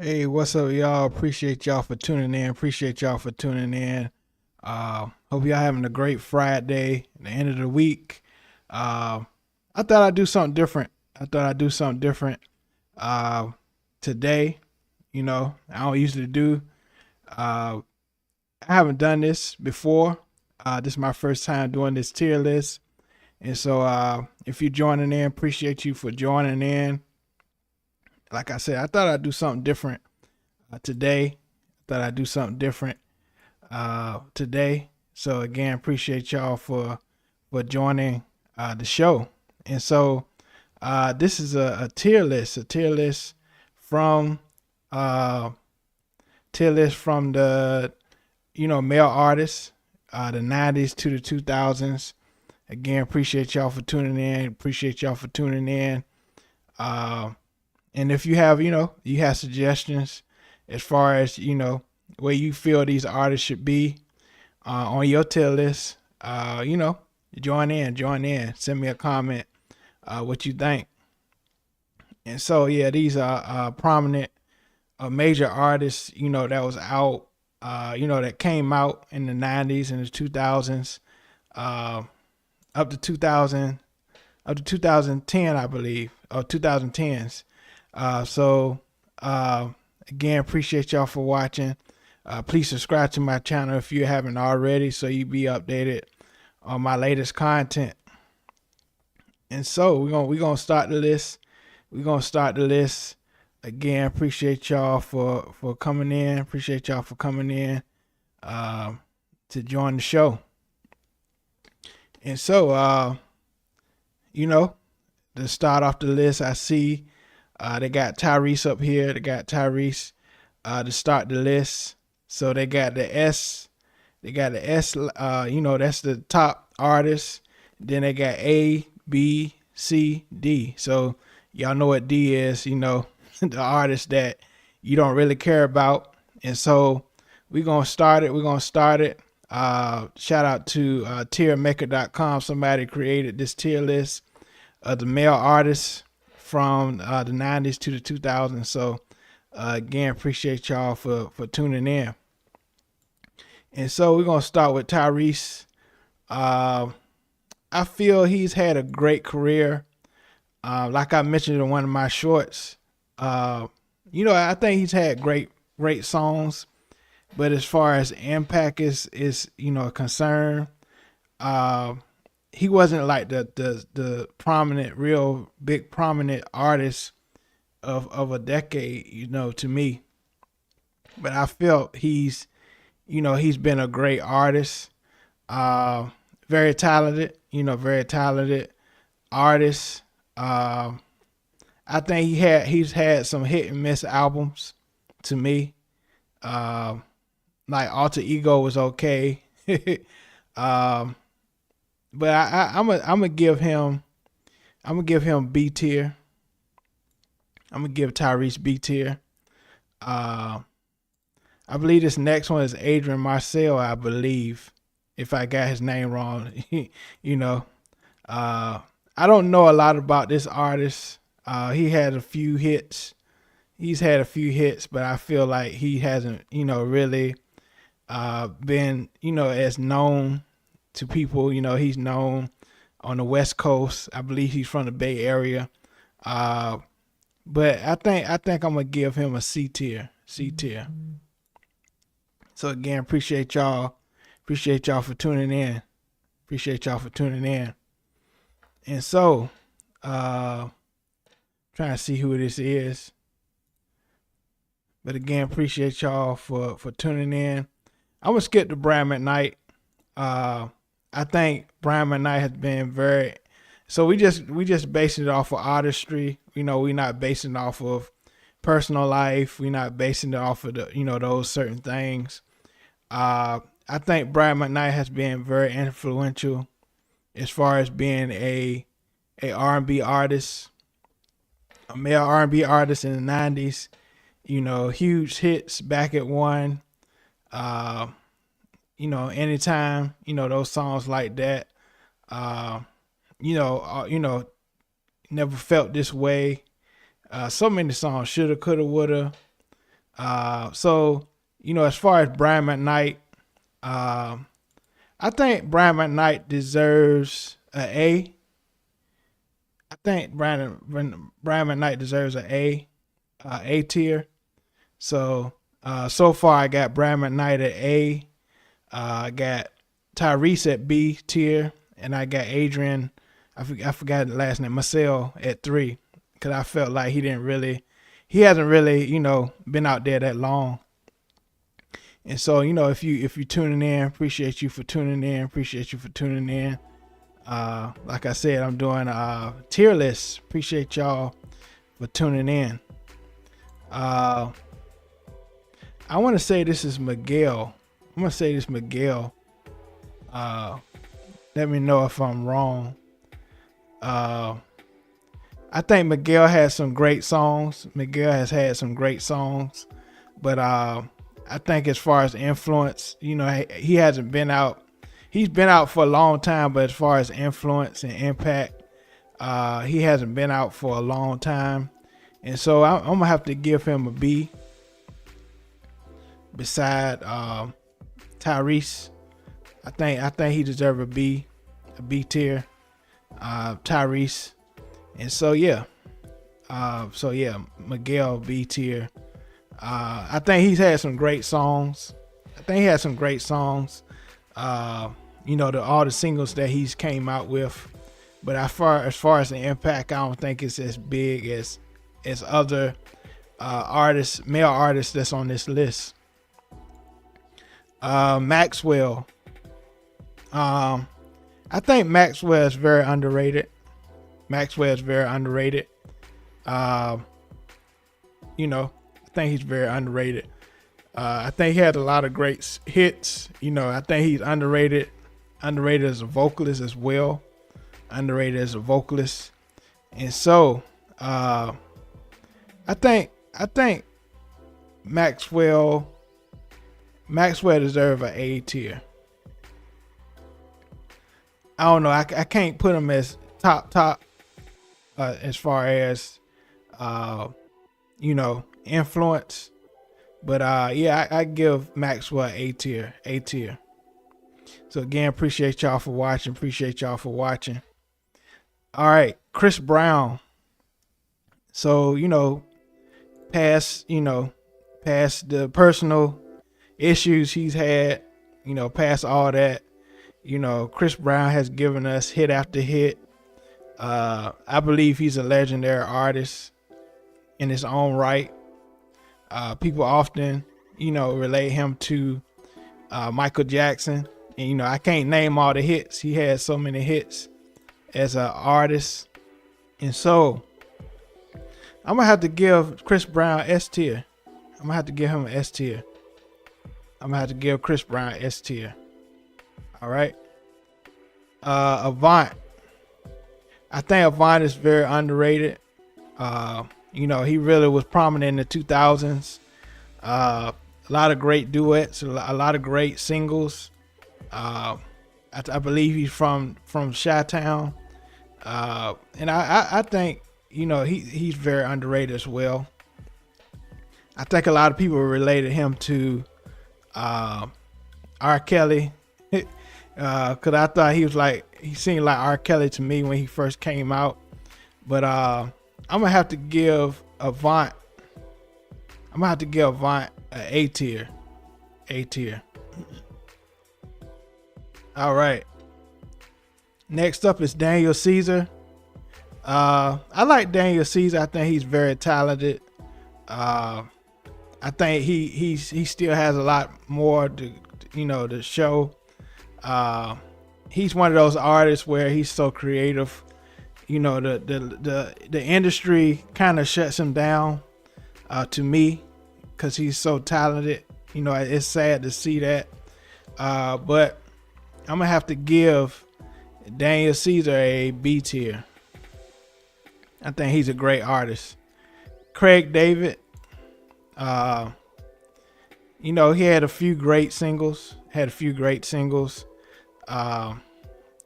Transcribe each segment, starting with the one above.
Hey, what's up, y'all? Appreciate y'all for tuning in. Appreciate y'all for tuning in. Hope y'all having a great Friday, the end of the week. Uh, I thought I'd do something different. I thought I'd do something different uh, today. I don't usually do. Uh, I haven't done this before. This is my first time doing this tier list, and so if you're joining in, appreciate you for joining in. Like I said, I thought I'd do something different today. I thought I'd do something different today. So again, appreciate y'all for joining the show. And so this is a tier list from uh, tier list from the male artists, the 90s to the 2000s. Again, appreciate y'all for tuning in. Appreciate y'all for tuning in. Uh, and if you have you have suggestions as far as where you feel these artists should be on your tier list, join in, send me a comment, what you think. And so yeah, these are prominent, major artists, that was out, that came out in the 90s and the 2000s, uh, up to 2000, up to 2010, I believe, or 2010s. So again, appreciate y'all for watching. Please subscribe to my channel if you haven't already, so you be updated on my latest content. And so we're gonna start the list. We're gonna start the list. Again, appreciate y'all for coming in. Appreciate y'all for coming in to join the show. And so you know, to start off the list, I see they got Tyrese up here. They got Tyrese to start the list. So they got the S. They got the S. That's the top artist. Then they got A, B, C, D. So y'all know what D is. The artist that you don't really care about. And so we're gonna start it. We're gonna start it. Shout out to tiermaker.com. Somebody created this tier list of the male artists from the 90s to the 2000s. So again, appreciate y'all for tuning in. And so we're gonna start with Tyrese. Uh, I feel he's had a great career. Like I mentioned in one of my shorts, uh, I think he's had great songs. But as far as impact is concerned, uh, he wasn't like the prominent, real big prominent artist of a decade, to me. But I felt he's been a great artist, uh, very talented, very talented artist. Uh, I think he's had some hit and miss albums to me. Uh, like Alter Ego was okay. um, but I'm gonna give him B tier. I'm gonna give Tyrese B tier. Uh, I believe this next one is Adrian Marcel. I believe, if I got his name wrong, you know. Uh, I don't know a lot about this artist. He had a few hits. He's had a few hits, but I feel like he hasn't, really been, as known to people. He's known on the West Coast. I believe he's from the Bay Area. Uh, but I think I'm gonna give him a C tier. C tier. So again, appreciate y'all. Appreciate y'all for tuning in. Appreciate y'all for tuning in. And so, trying to see who this is. But again, appreciate y'all for tuning in. I'm gonna skip to Brian McKnight. I think Brian McKnight has been very. So we just basing it off of artistry. We're not basing it off of personal life. We're not basing it off of those certain things. I think Brian McKnight has been very influential as far as being a R&B artist, a male R&B artist in the 90s. Huge hits back at one. Uh, anytime, those songs like that. Uh, never felt this way. So many songs, shoulda, coulda, woulda. So as far as Brian McKnight, uh, I think Brian McKnight deserves an A. I think Brian McKnight deserves an A tier. So so far I got Brian McKnight at A. I got Tyrese at B tier, and I got Adrian. I forgot the last name, Marcel, at 3, because I felt like he hasn't really been out there that long. And so if you're tuning in, appreciate you for tuning in. Appreciate you for tuning in. Like I said, I'm doing a tier list. Appreciate y'all for tuning in. I want to say this is Miguel. I'm gonna say this Miguel. Let me know if I'm wrong. I think Miguel has some great songs. Miguel has had some great songs, but I think as far as influence, he hasn't been out. He's been out for a long time, but as far as influence and impact, he hasn't been out for a long time, and so I'm gonna have to give him a B. Beside Tyrese, I think he deserves a B tier. Tyrese, and so Miguel B tier. I think he's had some great songs. All the singles that he's came out with, but as far as the impact, I don't think it's as big as other male artists that's on this list. Maxwell. I think Maxwell is very underrated. I think he's very underrated. I think he had a lot of great hits. I think he's underrated as a vocalist as well. And so I think Maxwell deserves an A tier. I don't know. I can't put him as top as far as influence, but I give Maxwell A tier. So again, appreciate y'all for watching. All right, Chris Brown. So past the personal issues he's had, past all that, Chris Brown has given us hit after hit. I believe he's a legendary artist in his own right. People often, relate him to Michael Jackson. And, I can't name all the hits. He had so many hits as an artist. And so I'm going to have to give Chris Brown S tier. I'm going to have to give him an S tier. I'm going to have to give Chris Brown S tier. All right. Avant. I think Avant is very underrated. He really was prominent in the 2000s. A lot of great duets, a lot of great singles. I believe he's from Chi-Town. And I think, he's very underrated as well. I think a lot of people related him to R. Kelly. Cause I thought he seemed like R. Kelly to me when he first came out. But I'm gonna have to give Avant. An A tier. All right. Next up is Daniel Caesar. I like Daniel Caesar. I think he's very talented. I think he still has a lot more to show. He's one of those artists where he's so creative. The industry kind of shuts him down to me because he's so talented. It's sad to see that. But I'm gonna have to give Daniel Caesar a B tier. I think he's a great artist. Craig David, he had a few great singles.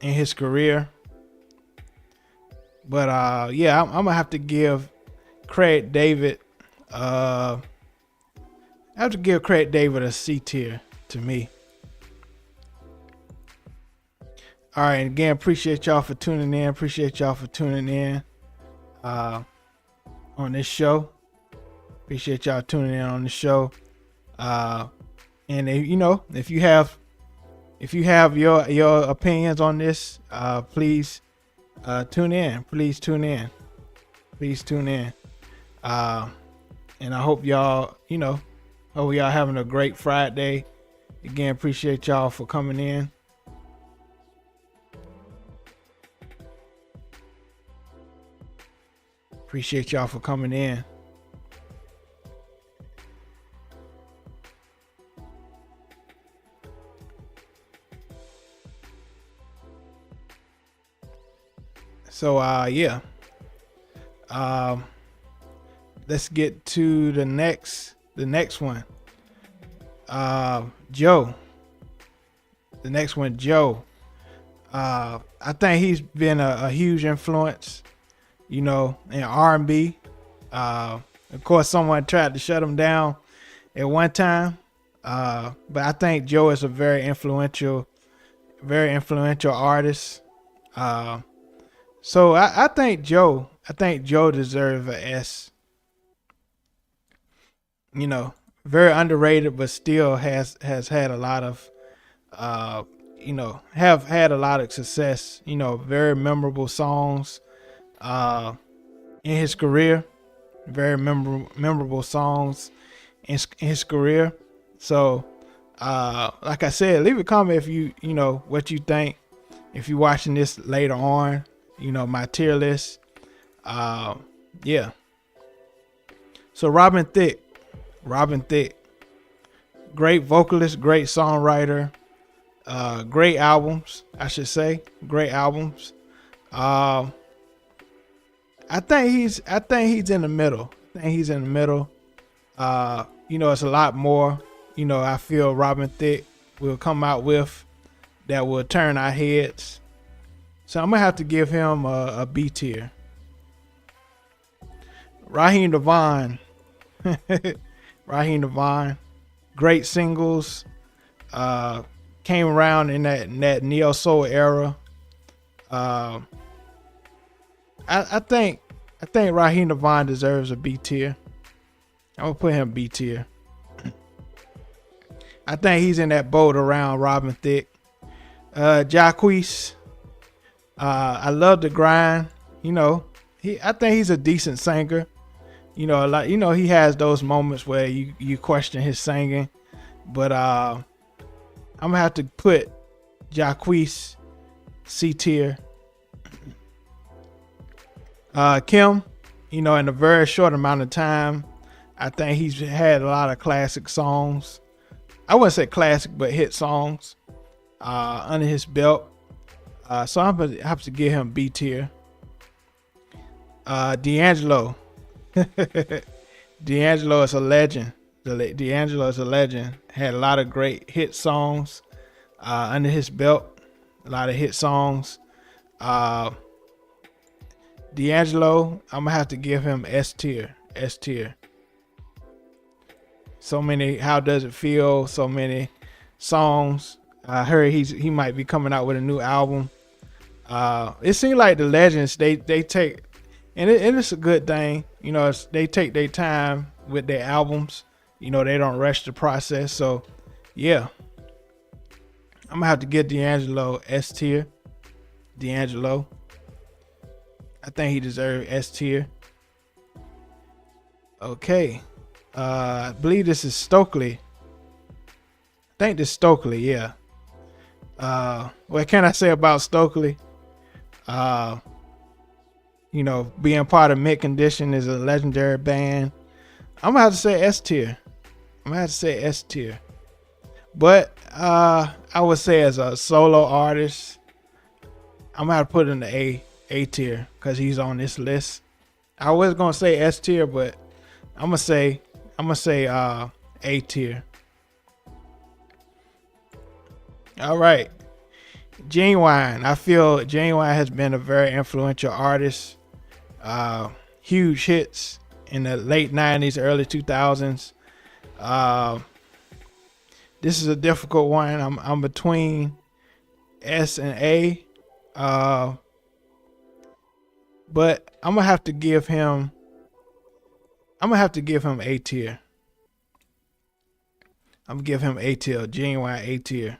In his career. But I'm gonna have to give Craig David I have to give Craig David a C tier to me. All right, and again, appreciate y'all for tuning in. Appreciate y'all for tuning in on this show. Appreciate y'all tuning in on the show. And if you have your opinions on this, please tune in. Please tune in. Please tune in. And I hope y'all having a great Friday. Again, appreciate y'all for coming in. Appreciate y'all for coming in. So let's get to the next one. Joe. The next one, Joe. I think he's been a huge influence, in R&B. Of course, someone tried to shut him down at one time. But I think Joe is a very influential artist. So I think Joe deserves an S. Very underrated, but still has had a lot of, have had a lot of success. Very memorable songs in his career. Very memorable songs in his career. So, like I said, leave a comment if you what you think. If you're watching this later on, my tier list. Yeah. So Robin Thicke, great vocalist, great songwriter, great albums, I should say, great albums. I think he's in the middle. It's a lot more, I feel Robin Thicke will come out with that will turn our heads. So I'm gonna have to give him a B tier. Raheem DeVaughn. Great singles. Came around in that neo soul era. I think Raheem DeVaughn deserves a B tier. I'm gonna put him B tier. I think he's in that boat around Robin Thicke. Jacquees. I love the grind. I think he's a decent singer. He has those moments where you question his singing, but I'm gonna have to put Jacquees C tier. Kim, in a very short amount of time, I think he's had a lot of classic songs. I wouldn't say classic, but hit songs under his belt. So I'm gonna have to give him B tier. D'Angelo. D'Angelo is a legend. D'Angelo is a legend. Had a lot of great hit songs under his belt. A lot of hit songs. D'Angelo, I'm gonna have to give him S tier. So many. How Does It Feel? So many songs. I heard he might be coming out with a new album. It seems like the legends they take, and it's a good thing. They take their time with their albums. They don't rush the process. So, yeah, I'm gonna have to give D'Angelo S tier. D'Angelo, I think he deserves S tier. Okay, I believe this is Stokely. I think this is Stokely, yeah. What can I say about Stokely? Being part of Mint Condition is a legendary band. I'm gonna have to say S tier. But I would say as a solo artist, I'm gonna have to put in the A tier because he's on this list. I was gonna say S tier, but I'm gonna say A tier. All right. Genuine. I feel Genuine has been a very influential artist. Huge hits in the late 90s, early 2000s. Uh, this is a difficult one. I'm between S and A. Uh, but I'm gonna have to give him. I'm gonna have to give him A tier. I'm gonna give him A tier, genuine A tier.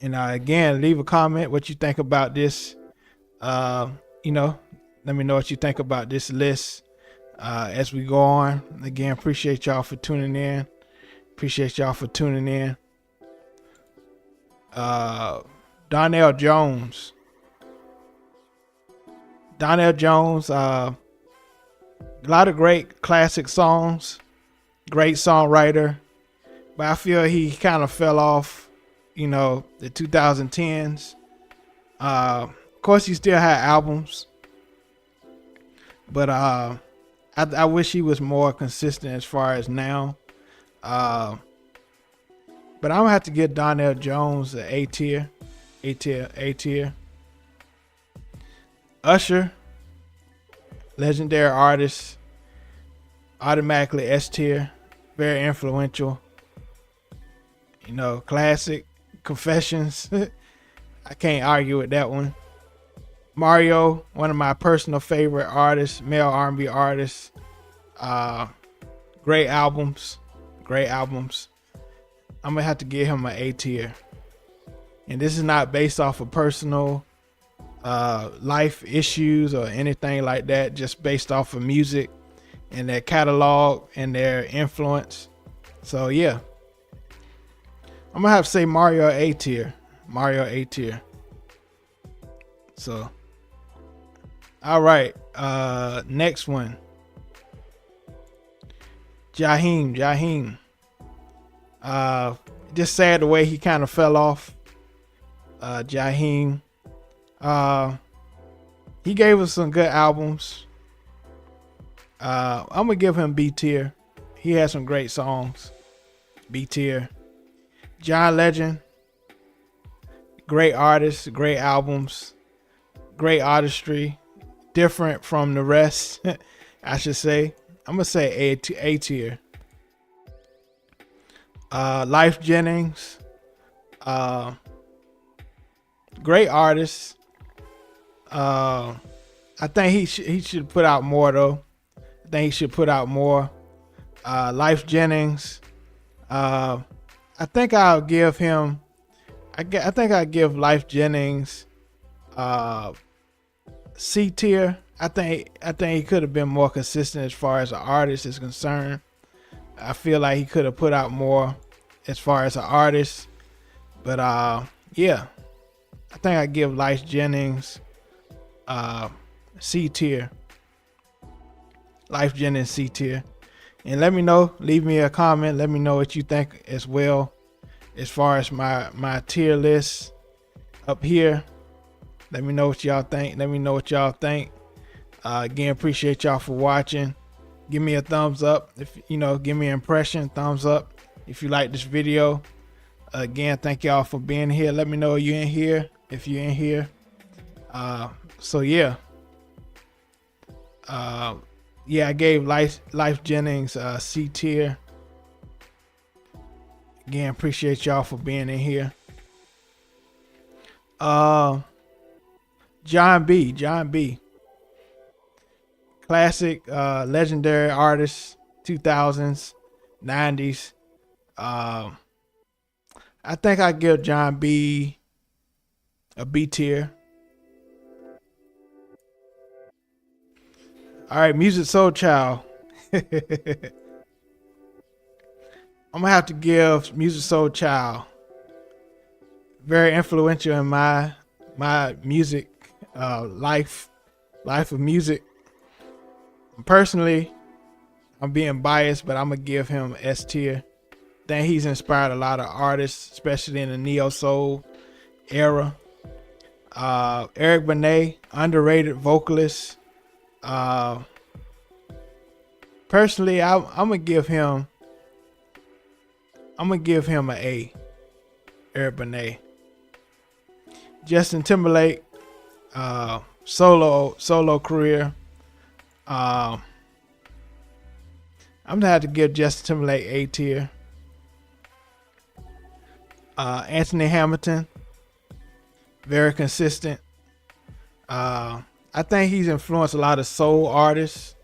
And again, leave a comment what you think about this. You know, let me know what you think about this list as we go on. Again, appreciate y'all for tuning in. Appreciate y'all for tuning in. Donnell Jones. Donnell Jones, a lot of great classic songs, great songwriter, but I feel he kind of fell off, you know, the 2010s. Of course, he still had albums, but I wish he was more consistent as far as now. But I'm gonna have to give Donnell Jones an A tier, A tier, A tier. Usher, legendary artist, automatically S tier, very influential. You know, classic. Confessions, I can't argue with that one. Mario, one of my personal favorite artists, male R&B artists. Great albums, great albums. I'm gonna have to give him an A tier. And this is not based off of personal life issues or anything like that, just based off of music and their catalog and their influence. So yeah, I'm gonna have to say Mario A tier. Mario A tier. So all right, next one, Jaheim. Just sad the way he kind of fell off. Jaheim, he gave us some good albums. I'm gonna give him B tier. He had some great songs. B tier. John Legend, great artist, great albums, great artistry, different from the rest. I should say. I'm gonna say A tier. Life Jennings, great artist. I think he should put out more though. I think he should put out more. Life Jennings. I think I'll give him. I think I'll give Life Jennings C tier. I think he could have been more consistent as far as an artist is concerned. I feel like he could have put out more as far as an artist. But yeah, I think I give Life Jennings C tier. Life Jennings C tier. And let me know, leave me a comment. Let me know what you think as well as far as my tier list up here. Let me know what y'all think. Again, appreciate y'all for watching. Give me a thumbs up. If you know, give me an impression, thumbs up if you like this video. Again, thank y'all for being here. Let me know you're in here if you're in here. So yeah. Yeah, I gave Life Jennings C tier. Again, appreciate y'all for being in here. John B. Classic, legendary artist, 2000s, 90s. I think I give John B a B tier. All right, Music Soul Child. I'm gonna have to give Music Soul Child. Very influential in my music life of music. Personally, I'm being biased, but I'm gonna give him S tier. Think he's inspired a lot of artists, especially in the neo soul era. Eric Benet, underrated vocalist. Personally, I'm gonna give him an A. Eric Benet. Justin Timberlake, solo career. I'm gonna have to give Justin Timberlake A tier. Anthony Hamilton, very consistent. I think he's influenced a lot of soul artists.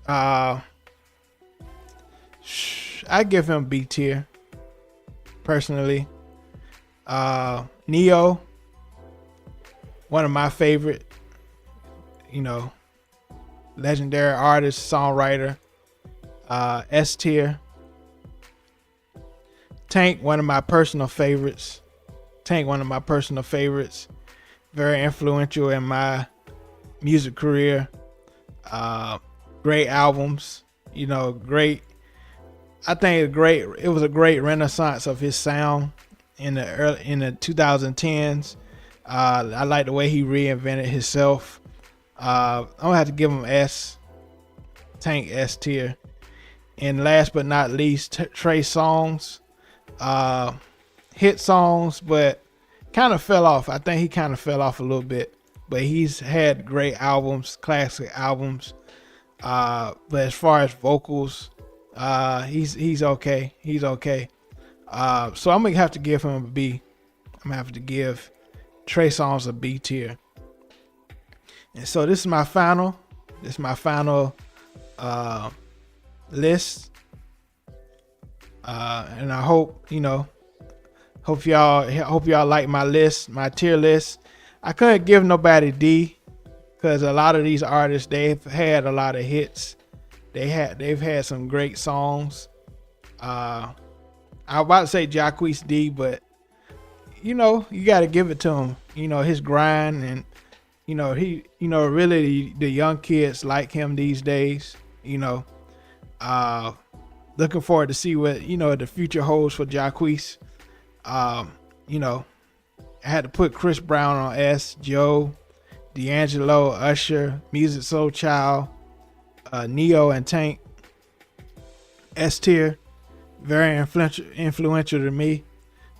I give him B tier personally. Neo, one of my favorite, legendary artist, songwriter. S tier. Tank, one of my personal favorites. Very influential in my music career. Great albums. Great. I think it was a great renaissance of his sound in the 2010s. I like the way he reinvented himself. I'm gonna have to give him S. Tank, S tier. And last but not least, Trey Songz. Hit songs, but kind of fell off. I think he kind of fell off a little bit, but he's had great albums, classic albums. But as far as vocals, he's okay. So I'm gonna have to give him a B. I'm gonna have to give Trey Songz a B tier. And so this is my final list. And I hope y'all like my list, my tier list. I couldn't give nobody D because a lot of these artists, they've had a lot of hits. They've had some great songs. I was about to say Jacquees D, but you got to give it to him. His grind, and really the young kids like him these days. Looking forward to see what the future holds for Jacquees. I had to put Chris Brown on S, Joe, D'Angelo, Usher, Music Soul Child, Neo, and Tank. S tier. Very influential to me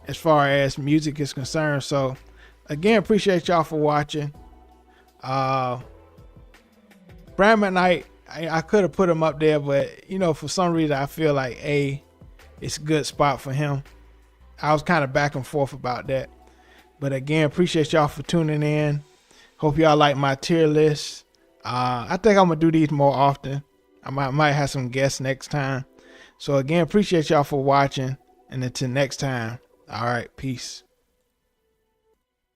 as far as music is concerned. So again, appreciate y'all for watching. Brad McKnight, I could have put him up there, but for some reason I feel like A, it's a good spot for him. I was kind of back and forth about that, but again, appreciate y'all for tuning in. Hope y'all like my tier list. I think I'm gonna do these more often. I might have some guests next time. So again, appreciate y'all for watching, and until next time. All right, peace.